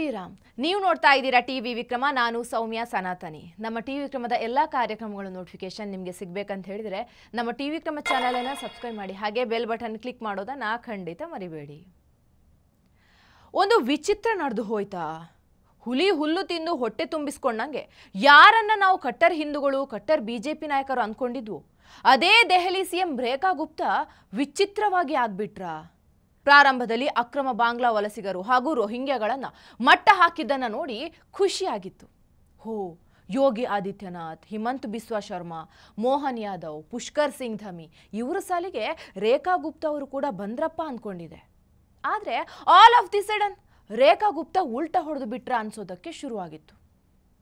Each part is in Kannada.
ಶ್ರೀರಾಮ್ ನೀವು ನೋಡ್ತಾ ಇದ್ದೀರಾ ಟಿವಿ ವಿಕ್ರಮ ನಾನು ಸೌಮ್ಯ ಸನಾತನಿ ನಮ್ಮ ಟಿವಿ ವಿಕ್ರಮದ ಎಲ್ಲಾ ಕಾರ್ಯಕ್ರಮಗಳ ನೋಟಿಫಿಕೇಶನ್ ನಿಮಗೆ ಸಿಗಬೇಕಂತ ಹೇಳಿದ್ರೆ ನಮ್ಮ ಟಿವಿ ವಿಕ್ರಮ ಚಾನೆಲ್ ಅನ್ನು ಸಬ್ಸ್ಕ್ರೈಬ್ ಮಾಡಿ ಹಾಗೆ ಬೆಲ್ ಬಟನ್ ಕ್ಲಿಕ್ ಮಾಡೋದನ್ನ ಖಂಡಿತ ಮರಿಬೇಡಿ ಒಂದು ವಿಚಿತ್ರ ನಡೆದು ಹೋಯ್ತಾ ಹುಲಿ ಹುಲ್ಲು ತಿಂದು ಹೊಟ್ಟೆ ತುಂಬಿಸಿಕೊಂಡಂಗೆ ಯಾರನ್ನ ನಾವು ಕಟ್ಟರ್ ಹಿಂದೂಗಳು ಕಟ್ಟರ್ ಬಿಜೆಪಿ ನಾಯಕರು ಅಂದ್ಕೊಂಡಿದ್ವು ಅದೇ ದೆಹಲಿ ಸಿಎಂ ರೇಖಾ ಗುಪ್ತಾ ವಿಚಿತ್ರವಾಗಿ ಆಗ್ಬಿಟ್ರಾ ಪ್ರಾರಂಭದಲ್ಲಿ ಅಕ್ರಮ ಬಾಂಗ್ಲಾ ವಲಸಿಗರು ಹಾಗೂ ರೋಹಿಂಗ್ಯಾಗಳನ್ನು ಮಟ್ಟ ಹಾಕಿದ್ದನ್ನು ನೋಡಿ ಖುಷಿಯಾಗಿತ್ತು ಯೋಗಿ ಆದಿತ್ಯನಾಥ್ ಹಿಮಂತ್ ಬಿಸ್ವಾ ಶರ್ಮಾ ಮೋಹನ್ ಯಾದವ್ ಪುಷ್ಕರ್ ಸಿಂಗ್ ಧಮಿ ಇವರ ಸಾಲಿಗೆ ರೇಖಾ ಗುಪ್ತಾ ಅವರು ಕೂಡ ಬಂದ್ರಪ್ಪ ಅಂದ್ಕೊಂಡಿದೆ ಆದರೆ ಆಲ್ ಆಫ್ ದಿ ಸಡನ್ ರೇಖಾ ಗುಪ್ತಾ ಉಲ್ಟಾ ಹೊಡೆದು ಬಿಟ್ರ ಅನ್ಸೋದಕ್ಕೆ ಶುರುವಾಗಿತ್ತು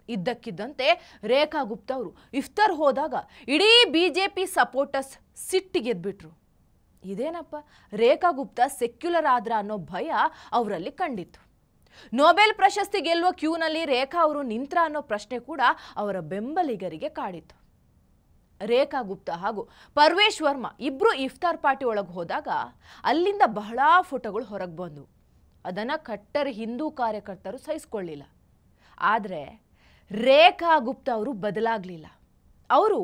ಇದ್ದಕ್ಕಿದ್ದಂತೆ ರೇಖಾ ಗುಪ್ತಾ ಅವರು ಇಫ್ತಾರ್ ಹೋದಾಗ ಇಡೀ ಬಿಜೆಪಿ ಸಪೋರ್ಟರ್ಸ್ ಸಿಟ್ಟಿಗೆದ್ಬಿಟ್ರು ಇದೇನಪ್ಪ ರೇಖಾ ಗುಪ್ತಾ ಸೆಕ್ಯುಲರ್ ಆದ್ರ ಅನ್ನೋ ಭಯ ಅವರಲ್ಲಿ ಕಂಡಿತ್ತು ನೊಬೆಲ್ ಪ್ರಶಸ್ತಿ ಗೆಲ್ಲುವ ಕ್ಯೂನಲ್ಲಿ ರೇಖಾ ಅವರು ನಿಂತ್ರ ಅನ್ನೋ ಪ್ರಶ್ನೆ ಕೂಡ ಅವರ ಬೆಂಬಲಿಗರಿಗೆ ಕಾಡಿತ್ತು ರೇಖಾ ಗುಪ್ತಾ ಹಾಗೂ ಪರ್ವೇಶ್ ವರ್ಮಾ ಇಬ್ರು ಇಫ್ತಾರ್ ಪಾರ್ಟಿ ಒಳಗೆ ಹೋದಾಗ ಅಲ್ಲಿಂದ ಬಹಳ ಫೋಟೋಗಳು ಹೊರಗೆ ಬಂದವು ಅದನ್ನು ಕಟ್ಟರ್ ಹಿಂದೂ ಕಾರ್ಯಕರ್ತರು ಸಹಿಸಿಕೊಳ್ಳಿಲ್ಲ ಆದರೆ ರೇಖಾ ಗುಪ್ತಾ ಅವರು ಬದಲಾಗಲಿಲ್ಲ ಅವರು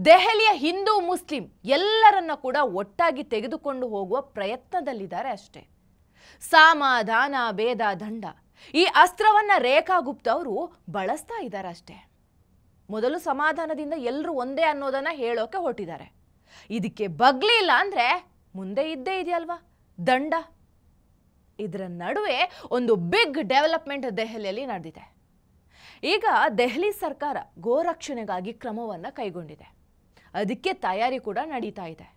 ದೆಹಲಿಯ ಹಿಂದೂ ಮುಸ್ಲಿಂ ಎಲ್ಲರನ್ನ ಕೂಡ ಒಟ್ಟಾಗಿ ತೆಗೆದುಕೊಂಡು ಹೋಗುವ ಪ್ರಯತ್ನದಲ್ಲಿದ್ದಾರೆ ಅಷ್ಟೇ ಸಮಾಧಾನ ಭೇದ ದಂಡ ಈ ಅಸ್ತ್ರವನ್ನ ರೇಖಾ ಗುಪ್ತಾ ಅವರು ಬಳಸ್ತಾ ಇದ್ದಾರೆ ಅಷ್ಟೇ ಮೊದಲು ಸಮಾಧಾನದಿಂದ ಎಲ್ಲರೂ ಒಂದೇ ಅನ್ನೋದನ್ನ ಹೇಳೋಕೆ ಹೊರಟಿದ್ದಾರೆ ಇದಕ್ಕೆ ಬಗ್ಲಿಲ್ಲ ಅಂದ್ರೆ ಮುಂದೆ ಇದ್ದೇ ಇದೆಯಲ್ವಾ ದಂಡ ಇದರ ನಡುವೆ ಒಂದು ಬಿಗ್ ಡೆವಲಪ್ಮೆಂಟ್ ದೆಹಲಿಯಲ್ಲಿ ನಡೆದಿದೆ ಈಗ ದೆಹಲಿ ಸರ್ಕಾರ ಗೋರಕ್ಷಣೆಗಾಗಿ ಕ್ರಮವನ್ನು ಕೈಗೊಂಡಿದೆ ಅದಕ್ಕೆ ತಯಾರಿ ಕೂಡ ನಡೀತಾ ಇದೆ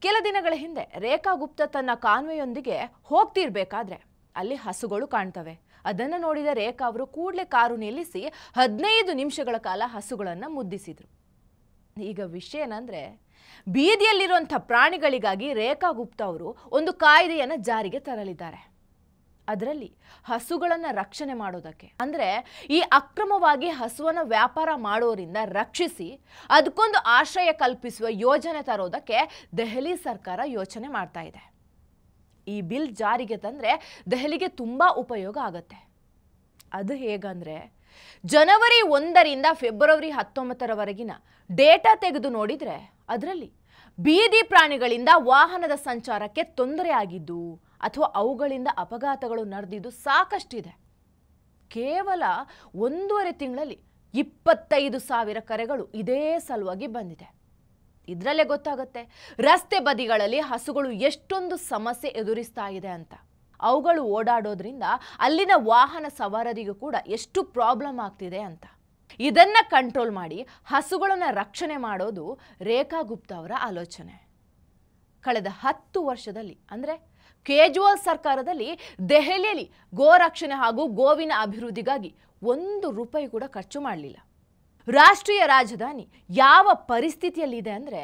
ಕೆಲ ದಿನಗಳ ಹಿಂದೆ ರೇಖಾ ಗುಪ್ತಾ ತನ್ನ ಕಾನ್ವೆಯೊಂದಿಗೆ ಹೋಗ್ತಿರ್ಬೇಕಾದ್ರೆ ಅಲ್ಲಿ ಹಸುಗಳು ಕಾಣ್ತವೆ ಅದನ್ನು ನೋಡಿದ ರೇಖಾ ಅವರು ಕೂಡಲೇ ಕಾರು ನಿಲ್ಲಿಸಿ 15 ನಿಮಿಷಗಳ ಕಾಲ ಹಸುಗಳನ್ನು ಮುದ್ದಿಸಿದ್ರು ಈಗ ವಿಷಯ ಏನಂದ್ರೆ ಬೀದಿಯಲ್ಲಿರುವಂಥ ಪ್ರಾಣಿಗಳಿಗಾಗಿ ರೇಖಾ ಗುಪ್ತಾ ಅವರು ಒಂದು ಕಾಯ್ದೆಯನ್ನು ಜಾರಿಗೆ ತರಲಿದ್ದಾರೆ ಅದರಲ್ಲಿ ಹಸುಗಳನ್ನು ರಕ್ಷಣೆ ಮಾಡೋದಕ್ಕೆ ಅಂದರೆ ಈ ಅಕ್ರಮವಾಗಿ ಹಸುವನ್ನು ವ್ಯಾಪಾರ ಮಾಡೋರಿಂದ ರಕ್ಷಿಸಿ ಅದಕ್ಕೊಂದು ಆಶ್ರಯ ಕಲ್ಪಿಸುವ ಯೋಜನೆ ತರೋದಕ್ಕೆ ದೆಹಲಿ ಸರ್ಕಾರ ಯೋಚನೆ ಮಾಡ್ತಾ ಇದೆ ಈ ಬಿಲ್ ಜಾರಿಗೆ ತಂದರೆ ದೆಹಲಿಗೆ ತುಂಬ ಉಪಯೋಗ ಆಗುತ್ತೆ ಅದು ಹೇಗಂದ್ರೆ ಜನವರಿ 1ರಿಂದ ಫೆಬ್ರವರಿ 19ರವರೆಗಿನ ಡೇಟಾ ತೆಗೆದು ನೋಡಿದರೆ ಅದರಲ್ಲಿ ಬೀದಿ ಪ್ರಾಣಿಗಳಿಂದ ವಾಹನದ ಸಂಚಾರಕ್ಕೆ ತೊಂದರೆ ಆಗಿದ್ದು ಅಥವಾ ಅವುಗಳಿಂದ ಅಪಘಾತಗಳು ನಡೆದಿದ್ದು ಸಾಕಷ್ಟಿದೆ ಕೇವಲ 1.5 ತಿಂಗಳಲ್ಲಿ 25,000 ಕರೆಗಳು ಇದೇ ಸಲುವಾಗಿ ಬಂದಿದೆ ಇದರಲ್ಲೇ ಗೊತ್ತಾಗುತ್ತೆ ರಸ್ತೆ ಬದಿಗಳಲ್ಲಿ ಹಸುಗಳು ಎಷ್ಟೊಂದು ಸಮಸ್ಯೆ ಎದುರಿಸ್ತಾ ಇದೆ ಅಂತ ಅವುಗಳು ಓಡಾಡೋದ್ರಿಂದ ಅಲ್ಲಿನ ವಾಹನ ಸವಾರರಿಗೂ ಕೂಡ ಎಷ್ಟು ಪ್ರಾಬ್ಲಮ್ ಆಗ್ತಿದೆ ಅಂತ ಇದನ್ನ ಕಂಟ್ರೋಲ್ ಮಾಡಿ ಹಸುಗಳನ್ನು ರಕ್ಷಣೆ ಮಾಡೋದು ರೇಖಾ ಗುಪ್ತಾ ಅವರ ಆಲೋಚನೆ ಕಳೆದ 10 ವರ್ಷದಲ್ಲಿ ಅಂದರೆ ಕೇಜ್ರಿವಾಲ್ ಸರ್ಕಾರದಲ್ಲಿ ದೆಹಲಿಯಲ್ಲಿ ಗೋರಕ್ಷಣೆ ಹಾಗೂ ಗೋವಿನ ಅಭಿವೃದ್ಧಿಗಾಗಿ 1 ರೂಪಾಯಿ ಕೂಡ ಖರ್ಚು ಮಾಡಲಿಲ್ಲ ರಾಷ್ಟ್ರೀಯ ರಾಜಧಾನಿ ಯಾವ ಪರಿಸ್ಥಿತಿಯಲ್ಲಿದೆ ಅಂದರೆ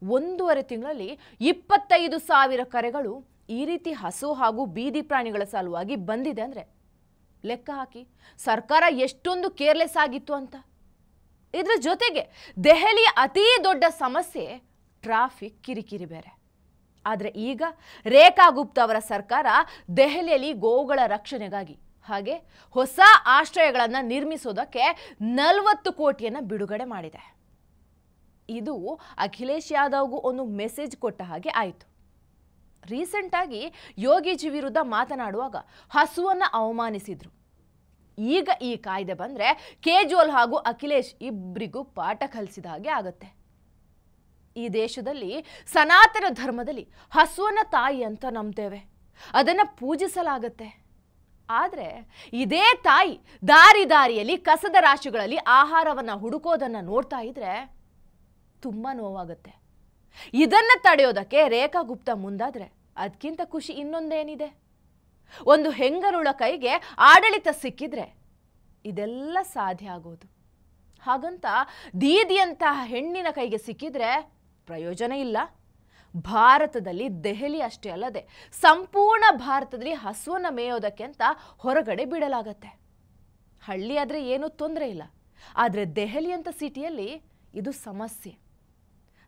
1.5 ತಿಂಗಳಲ್ಲಿ 25,000 ಕರೆಗಳು ಈ ರೀತಿ ಹಸು ಹಾಗೂ ಬೀದಿ ಪ್ರಾಣಿಗಳ ಸಲುವಾಗಿ ಬಂದಿದೆ ಅಂದರೆ ಲೆಕ್ಕ ಹಾಕಿ ಸರ್ಕಾರ ಎಷ್ಟೊಂದು ಕೇರ್ಲೆಸ್ ಆಗಿತ್ತು ಅಂತ ಇದರ ಜೊತೆಗೆ ದೆಹಲಿಯ ಅತಿ ದೊಡ್ಡ ಸಮಸ್ಯೆ ಟ್ರಾಫಿಕ್ ಕಿರಿಕಿರಿ ಬೇರೆ ಆದರೆ ಈಗ ರೇಖಾ ಗುಪ್ತಾ ಅವರ ಸರ್ಕಾರ ದೆಹಲಿಯಲ್ಲಿ ಗೋವುಗಳ ರಕ್ಷಣೆಗಾಗಿ ಹಾಗೆ ಹೊಸ ಆಶ್ರಯಗಳನ್ನು ನಿರ್ಮಿಸೋದಕ್ಕೆ 40 ಕೋಟಿಯನ್ನು ಬಿಡುಗಡೆ ಮಾಡಿದೆ ಇದು ಅಖಿಲೇಶ್ ಯಾದವ್ಗೂ ಒಂದು ಮೆಸೇಜ್ ಕೊಟ್ಟ ಹಾಗೆ ಆಯಿತು ರೀಸೆಂಟಾಗಿ ಯೋಗಿಜಿ ವಿರುದ್ಧ ಮಾತನಾಡುವಾಗ ಹಸುವನ್ನು ಅವಮಾನಿಸಿದ್ರು ಈಗ ಈ ಕಾಯ್ದೆ ಬಂದರೆ ಕೇಜ್ರಿವಾಲ್ ಹಾಗೂ ಅಖಿಲೇಶ್ ಇಬ್ಬರಿಗೂ ಪಾಠ ಕಲಿಸಿದ ಹಾಗೆ ಆಗುತ್ತೆ ಈ ದೇಶದಲ್ಲಿ ಸನಾತನ ಧರ್ಮದಲ್ಲಿ ಹಸುವನ್ನ ತಾಯಿ ಅಂತ ನಂಬ್ತೇವೆ ಅದನ್ನು ಪೂಜಿಸಲಾಗುತ್ತೆ ಆದರೆ ಇದೇ ತಾಯಿ ದಾರಿ ದಾರಿಯಲ್ಲಿ ಕಸದ ರಾಶಿಗಳಲ್ಲಿ ಆಹಾರವನ್ನು ಹುಡುಕೋದನ್ನು ನೋಡ್ತಾ ಇದ್ರೆ ತುಂಬ ನೋವಾಗುತ್ತೆ ಇದನ್ನ ತಡೆಯೋದಕ್ಕೆ ರೇಖಾ ಗುಪ್ತಾ ಮುಂದಾದ್ರೆ ಅದಕ್ಕಿಂತ ಖುಷಿ ಇನ್ನೊಂದೇನಿದೆ ಒಂದು ಹೆಂಗರುಳ ಕೈಗೆ ಆಡಳಿತ ಸಿಕ್ಕಿದ್ರೆ ಇದೆಲ್ಲ ಸಾಧ್ಯ ಆಗೋದು ಹಾಗಂತ ದೀದಿಯಂತಹ ಹೆಣ್ಣಿನ ಕೈಗೆ ಸಿಕ್ಕಿದ್ರೆ ಪ್ರಯೋಜನ ಇಲ್ಲ ಭಾರತದಲ್ಲಿ ದೆಹಲಿ ಅಷ್ಟೇ ಅಲ್ಲದೆ ಸಂಪೂರ್ಣ ಭಾರತದಲ್ಲಿ ಹಸುವನ್ನು ಮೇಯೋದಕ್ಕೆ ಅಂತ ಹೊರಗಡೆ ಬಿಡಲಾಗತ್ತೆ ಹಳ್ಳಿ ಆದರೆ ಏನೂ ತೊಂದರೆ ಇಲ್ಲ ಆದರೆ ದೆಹಲಿ ಅಂತ ಸಿಟಿಯಲ್ಲಿ ಇದು ಸಮಸ್ಯೆ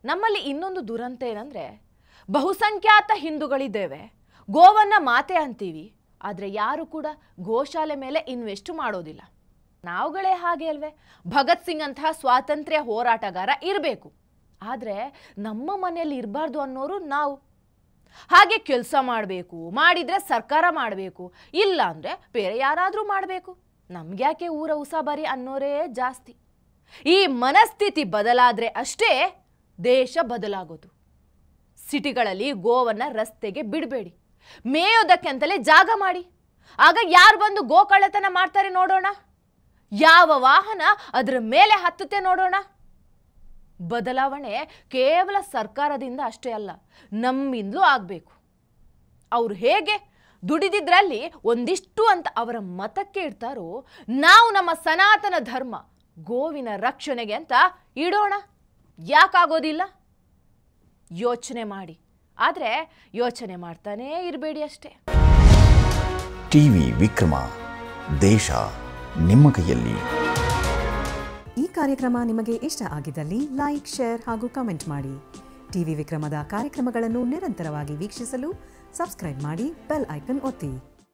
ನಮ್ಮಲ್ಲಿ ಇನ್ನೊಂದು ದುರಂತ ಏನಂದ್ರೆ ಬಹುಸಂಖ್ಯಾತ ಹಿಂದೂಗಳಿದ್ದೇವೆ ಗೋವನ್ನ ಮಾತೆ ಅಂತೀವಿ ಆದರೆ ಯಾರು ಕೂಡ ಗೋಶಾಲೆ ಮೇಲೆ ಇನ್ವೆಸ್ಟ್ ಮಾಡೋದಿಲ್ಲ. ನಾವುಗಳೇ ಹಾಗೆ ಅಲ್ವೇ? ಭಗತ್ ಸಿಂಗ್ ಅಂತಹ ಸ್ವಾತಂತ್ರ್ಯ ಹೋರಾಟಗಾರ ಇರಬೇಕು, ಆದರೆ ನಮ್ಮ ಮನೆಯಲ್ಲಿ ಇರಬಾರ್ದು ಅನ್ನೋರು ನಾವು. ಹಾಗೆ ಕೆಲಸ ಮಾಡಬೇಕು, ಮಾಡಿದರೆ ಸರ್ಕಾರ ಮಾಡಬೇಕು, ಇಲ್ಲ ಅಂದರೆ ಬೇರೆ ಯಾರಾದರೂ ಮಾಡಬೇಕು, ನಮ್ಗ್ಯಾಕೆ ಊರ ಉಸಾಬರಿ ಅನ್ನೋರೇ ಜಾಸ್ತಿ. ಈ ಮನಸ್ಥಿತಿ ಬದಲಾದರೆ ಅಷ್ಟೇ ದೇಶ ಬದಲಾಗೋದು. ಸಿಟಿಗಳಲ್ಲಿ ಗೋವನ್ನು ರಸ್ತೆಗೆ ಬಿಡಬೇಡಿ, ಮೇಯೋದಕ್ಕೆ ಅಂತಲೇ ಜಾಗ ಮಾಡಿ. ಆಗ ಯಾರು ಬಂದು ಗೋ ಕಳ್ಳತನ ಮಾಡ್ತಾರೆ ನೋಡೋಣ, ಯಾವ ವಾಹನ ಅದರ ಮೇಲೆ ಹತ್ತುತ್ತೆ ನೋಡೋಣ. ಬದಲಾವಣೆ ಕೇವಲ ಸರ್ಕಾರದಿಂದ ಅಷ್ಟೇ ಅಲ್ಲ, ನಮ್ಮಿಂದಲೂ ಆಗಬೇಕು. ಅವರು ಹೇಗೆ ದುಡಿದಿದ್ರಲ್ಲಿ ಒಂದಿಷ್ಟು ಅಂತ ಅವರ ಮತಕ್ಕೆ ಇಡ್ತಾರೋ, ನಾವು ನಮ್ಮ ಸನಾತನ ಧರ್ಮ ಗೋವಿನ ರಕ್ಷಣೆಗೆ ಅಂತ ಇಡೋಣ. ಯಾಕಾಗೋದಿಲ್ಲ? ಯೋಚನೆ ಮಾಡಿ, ಆದರೆ ಯೋಚನೆ ಮಾಡ್ತಾನೇ ಇರಬೇಡಿ ಅಷ್ಟೇ. ಟಿವಿ ವಿಕ್ರಮ, ದೇಶ ನಿಮ್ಮ ಕೈಯಲ್ಲಿ. ಈ ಕಾರ್ಯಕ್ರಮ ನಿಮಗೆ ಇಷ್ಟ ಆಗಿದ್ದಲ್ಲಿ ಲೈಕ್, ಶೇರ್ ಹಾಗೂ ಕಮೆಂಟ್ ಮಾಡಿ. ಟಿವಿ ವಿಕ್ರಮದ ಕಾರ್ಯಕ್ರಮಗಳನ್ನು ನಿರಂತರವಾಗಿ ವೀಕ್ಷಿಸಲು ಸಬ್ಸ್ಕ್ರೈಬ್ ಮಾಡಿ, ಬೆಲ್ ಐಕನ್ ಒತ್ತಿ.